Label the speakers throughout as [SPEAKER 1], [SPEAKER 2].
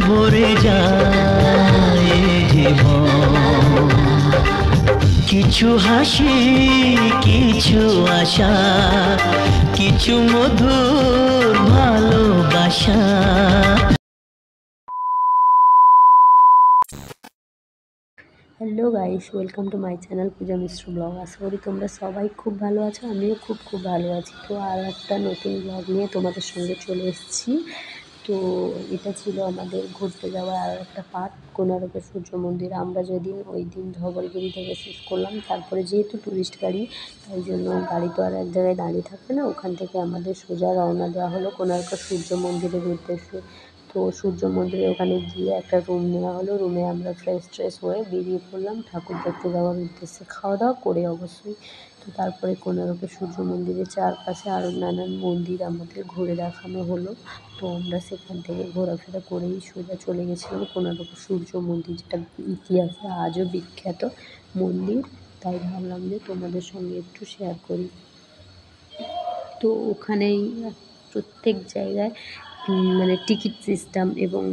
[SPEAKER 1] ভরে যায় জীবন। কিছু হাসি, কিছু আশা, কিছু মধুর ভালোবাসা।
[SPEAKER 2] Hello guys, welcome to my channel Puja Mishra vlog. আশা করি তোমরা সবাই খুব ভালো আছো, আমিও খুব ভালো আছি। তো আর একটা নতুন ব্লগ নিয়ে তোমাদের সঙ্গে চলে এসেছি। তো এটা ছিল আমাদের ঘুরতে যাওয়ার আর একটা পার্ট, কোণার্ক সূর্য মন্দির। আমরা যেদিন ওই দিন ধবলগিরি থেকে শেষ করলাম, তারপরে যেহেতু টুরিস্ট গাড়ি, তাই জন্য গাড়ি তো আর এক জায়গায় দাঁড়িয়ে থাকবে না, ওখান থেকে আমাদের সোজা রওনা দেওয়া হলো কোণার্ক সূর্য মন্দিরের উদ্দেশ্যে। তো সূর্য মন্দিরে ওখানে গিয়ে একটা রুম নেওয়া হলো, রুমে আমরা ফ্রেশ হয়ে বেরিয়ে পড়লাম ঠাকুর দেখতে যাওয়ার উদ্দেশ্যে, খাওয়া দাওয়া করে অবশ্যই। তো তারপরে কোণার্ক সূর্য মন্দিরের চারপাশে আরও নানান মন্দির আমাদের ঘুরে দেখানো হলো। তো আমরা সেখান থেকে ঘোরাফেরা করেই সোজা চলে গেছিলাম কোণার্ক সূর্য মন্দির, যেটা ইতিহাসে আজও বিখ্যাত মন্দির। তাই ভাবলাম যে তোমাদের সঙ্গে একটু শেয়ার করি। তো ওখানেই প্রত্যেক জায়গায় মানে টিকিট সিস্টেম এবং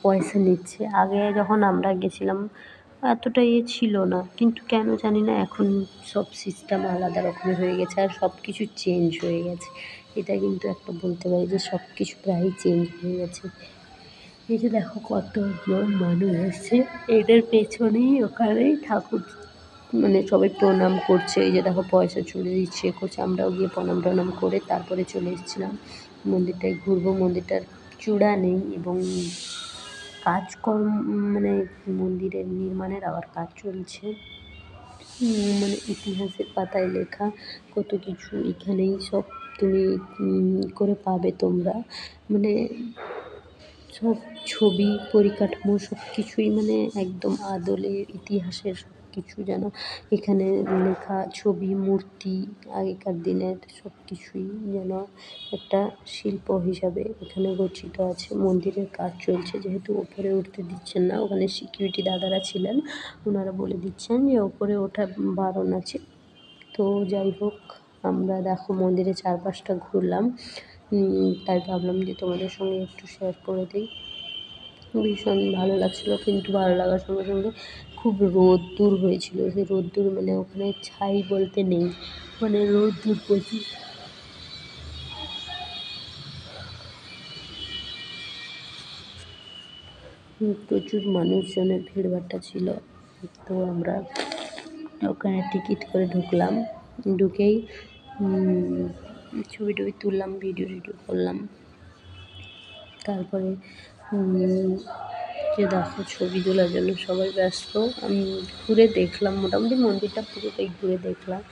[SPEAKER 2] পয়সা নিচ্ছে। আগে যখন আমরা গেছিলাম এতটা ছিল না, কিন্তু কেন জানি না এখন সব সিস্টেম আলাদা রকমের হয়ে গেছে আর সব কিছু চেঞ্জ হয়ে গেছে। এটা কিন্তু একটা বলতে পারি যে সব কিছু প্রায় চেঞ্জ হয়ে গেছে। এই যে দেখো কতজন মানুষ এসছে, এদের পেছনেই ওখানেই ঠাকুর মানে সবাই প্রণাম করছে। এই যে দেখো পয়সা চলে দিচ্ছে করছে, আমরাও গিয়ে প্রণাম করে তারপরে চলে এসেছিলাম মন্দিরটায় ঘুরবো। মন্দিরটার চূড়া নেই এবং কাজকর্ম মানে মন্দিরের নির্মাণের আবার কাজ চলছে। মানে ইতিহাসের পাতায় লেখা কত কিছু এখানেই সব তুমি করে পাবে তোমরা। মানে সব ছবি পরিকাঠামো সব কিছুই মানে একদম আদলে ইতিহাসের সব কিছু যেন এখানে লেখা, ছবি মূর্তি আগেকার দিনের সব কিছুই যেন একটা শিল্প হিসাবে এখানে গচ্ছিত আছে। মন্দিরের কাজ চলছে, যেহেতু ওপরে উঠতে দিচ্ছেন না, ওখানে সিকিউরিটি দাদারা ছিলেন, ওনারা বলে দিচ্ছেন যে ওপরে ওঠা বারণ আছে। তো যাই হোক, আমরা দেখো মন্দিরের চারপাশটা ঘুরলাম, তাই ভাবলাম যে তোমাদের সঙ্গে একটু শেয়ার করে দিই। ভীষণ ভালো লাগছিলো, কিন্তু ভালো লাগার সঙ্গে সঙ্গে খুব রোদ্দুর হয়েছিল। সেই রোদ্দুর মানে ওখানে ছাই বলতে নেই, মানে রোদ্দুর প্রচুর। প্রচুর মানুষজনের ভিড়ভাট্টা ছিল। তো আমরা ওখানে টিকিট করে ঢুকলাম, ঢুকেই ছবি টবি তুললাম, ভিডিও করলাম। তারপরে যে দেখো ছবি তোলার জন্য সবাই ব্যস্ত। আমি ঘুরে দেখলাম, মোটামুটি মন্দিরটা পুরোটাই ঘুরে দেখলাম।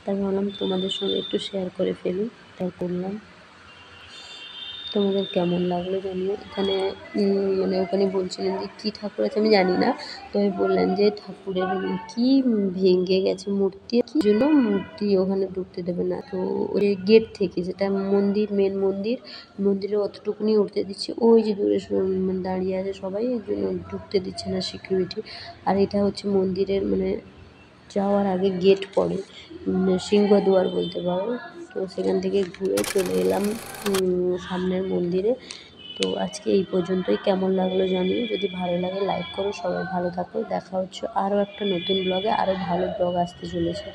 [SPEAKER 2] তাই ভাবলাম তোমাদের সঙ্গে একটু শেয়ার করে ফেলি, তাই করলাম। তোমাদের কেমন লাগলো জানিও। এখানে মানে ওখানে বলছিলেন যে কী ঠাকুর আছে আমি জানি না, তবে বললেন যে ঠাকুরের কি ভেঙে গেছে মূর্তি, কি জন্য মূর্তি ওখানে ঢুকতে দেবে না। তো ওই গেট থেকে, যেটা মন্দির মেন মন্দিরে অতটুকুনি উঠতে দিচ্ছে, ওই যে দূরে মানে দাঁড়িয়ে আছে সবাই, এই জন্য ঢুকতে দিচ্ছে না সিকিউরিটি। আর এটা হচ্ছে মন্দিরের মানে যাওয়ার আগে গেট পড়ে, সিংহদুয়ার বলতে পারো। তো সেখান থেকে ঘুরে চলে এলাম সামনের মন্দিরে। তো আজকে এই পর্যন্তই। কেমন লাগলো জানিও, যদি ভালো লাগে লাইক করো। সবাই ভালো থাকো, দেখা হচ্ছে আরও একটা নতুন ব্লগে, আরও ভালো ব্লগ আসতে চলেছে।